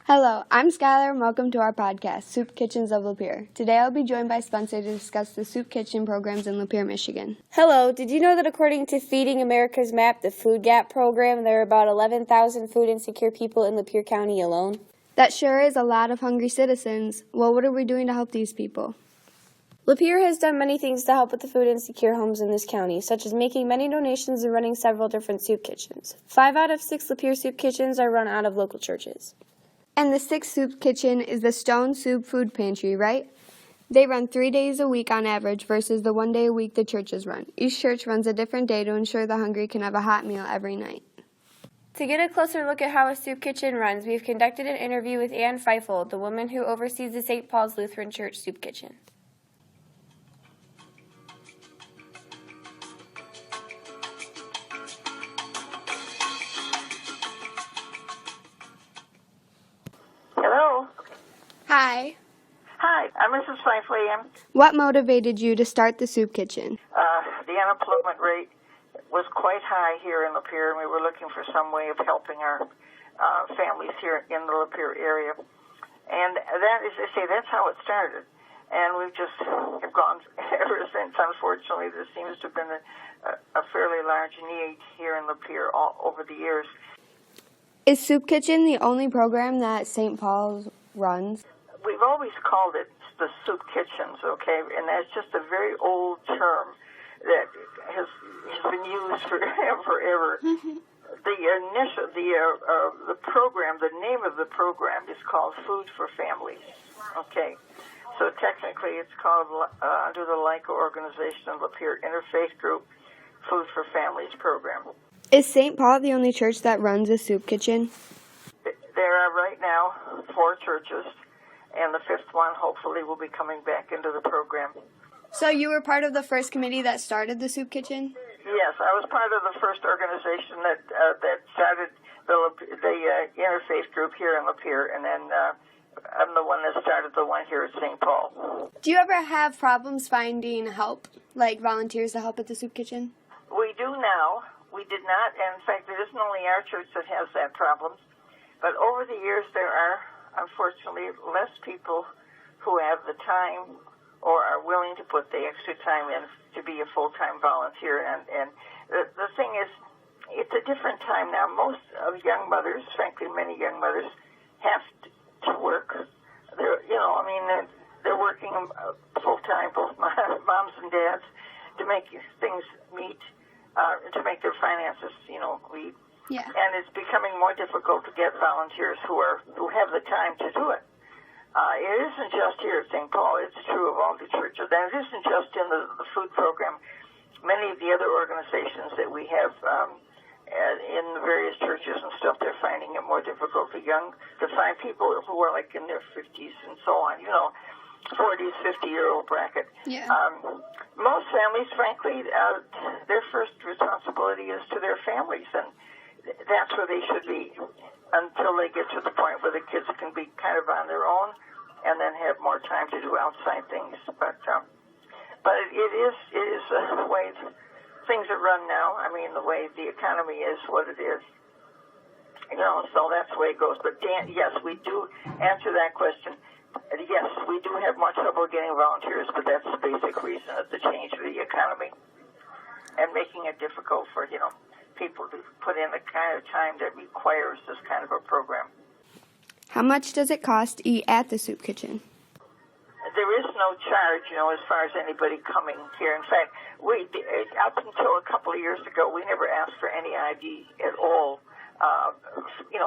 Hello, I'm Skylar and welcome to our podcast, Soup Kitchens of Lapeer. Today I'll be joined by Spencer to discuss the soup kitchen programs in Lapeer, Michigan. Hello, did you know that according to Feeding America's Map, the Food Gap program, there are about 11,000 food insecure people in Lapeer County alone? That sure is a lot of hungry citizens. Well, what are we doing to help these people? Lapeer has done many things to help with the food insecure homes in this county, such as making many donations and running several different soup kitchens. 5 out of 6 Lapeer soup kitchens are run out of local churches. And the 6th soup kitchen is the Stone Soup Food Pantry, right? They run 3 days a week on average versus the 1 day a week the churches run. Each church runs a different day to ensure the hungry can have a hot meal every night. To get a closer look at how a soup kitchen runs, we've conducted an interview with Ann Feifel, the woman who oversees the St. Paul's Lutheran Church soup kitchen. Hello. Hi. Hi, I'm Mrs. Feifel. What motivated you to start the soup kitchen? The unemployment rate was quite high here in Lapeer, and we were looking for some way of helping our families here in the Lapeer area. And that is, I say, that's how it started. And we've just have gone ever since. Unfortunately, there seems to have been a fairly large need here in Lapeer all over the years. Is Soup Kitchen the only program that St. Paul's runs? We've always called it the soup kitchens, okay, and that's just a very old term that has been used for forever. The program, the name of the program is called Food for Families, okay. So technically, it's called under the LICA organization of Lapeer Interfaith Group Food for Families program. Is St. Paul the only church that runs a soup kitchen? There are right now 4 churches, and the 5th one hopefully will be coming back into the program. So you were part of the first committee that started the soup kitchen? Yes, I was part of the first organization that started the interfaith group here in Lapeer, and then I'm the one that started the one here at St. Paul. Do you ever have problems finding help, like volunteers to help at the soup kitchen? We do now. We did not, and in fact, it isn't only our church that has that problem, but over the years there are, unfortunately, less people who have the time or are willing to put the extra time in to be a full-time volunteer. And the thing is, it's a different time now. Most of young mothers, frankly, many young mothers, have to work. They're working full-time, both moms and dads, to make things meet. To make their finances, lead. Yeah. And it's becoming more difficult to get volunteers who have the time to do it. It isn't just here at St. Paul. It's true of all the churches. And it isn't just in the food program. Many of the other organizations that we have in the various churches and stuff, they're finding it more difficult to find people who are like in their 50s and so on, 40s, 50-year-old bracket. Yeah. Most families, frankly, their first responsibility is to their families, and that's where they should be until they get to the point where the kids can be kind of on their own and then have more time to do outside things. But it is the way things are run now. I mean, the way the economy is what it is. So that's the way it goes. But Dan, yes, we do answer that question. Yes, we do have more trouble getting volunteers, but that's the basic reason of the change of the economy and making it difficult for, people to put in the kind of time that requires this kind of a program. How much does it cost to eat at the soup kitchen? There is no charge, as far as anybody coming here. In fact, up until a couple of years ago, we never asked for any ID at all,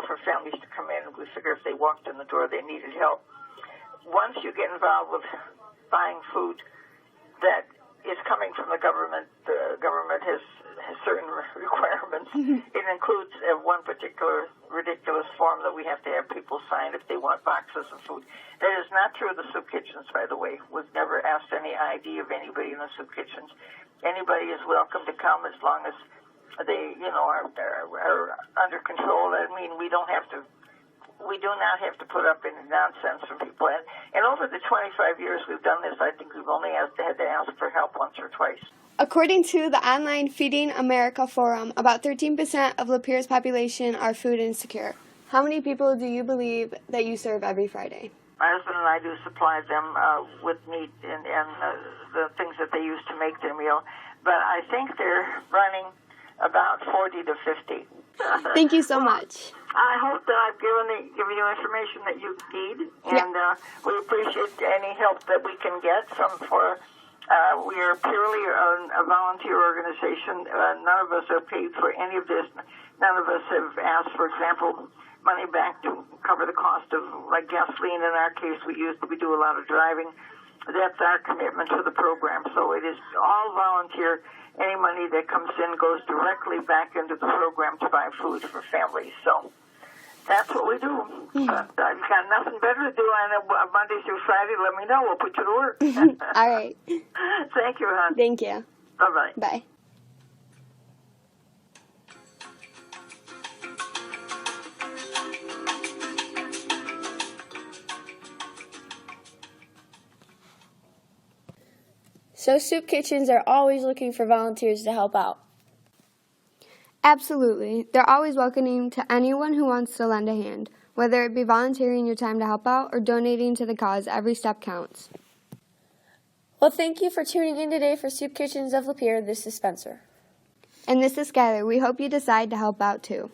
for families to come in. We figured if they walked in the door, they needed help. Once you get involved with buying food that is coming from the government has certain requirements. It includes one particular ridiculous form that we have to have people sign if they want boxes of food. That is not true of the soup kitchens, by the way. We've never asked any ID of anybody in the soup kitchens. Anybody is welcome to come as long as they, are under control. I mean, we do not have to put up any nonsense from people. And over the 25 years we've done this, I think we've only had to ask for help once or twice. According to the online Feeding America forum, about 13% of Lapeer's population are food insecure. How many people do you believe that you serve every Friday? My husband and I do supply them with meat and the things that they use to make their meal. But I think they're running about 40 to 50. Thank you so much. I hope that I've given you information that you need, and we appreciate any help that we can get we are purely a volunteer organization. None of us are paid for any of this. None of us have asked, for example, money back to cover the cost of, like, gasoline. In our case, we do a lot of driving. That's our commitment to the program. So it is all volunteer. Any money that comes in goes directly back into the program to buy food for families. So that's what we do. But you've got nothing better to do on Monday through Friday. Let me know. We'll put you to work. All right. Thank you, hon. Thank you. Bye-bye. Bye. So soup kitchens are always looking for volunteers to help out. Absolutely. They're always welcoming to anyone who wants to lend a hand. Whether it be volunteering your time to help out or donating to the cause, every step counts. Well, thank you for tuning in today for Soup Kitchens of Lapeer. This is Spencer. And this is Skylar. We hope you decide to help out too.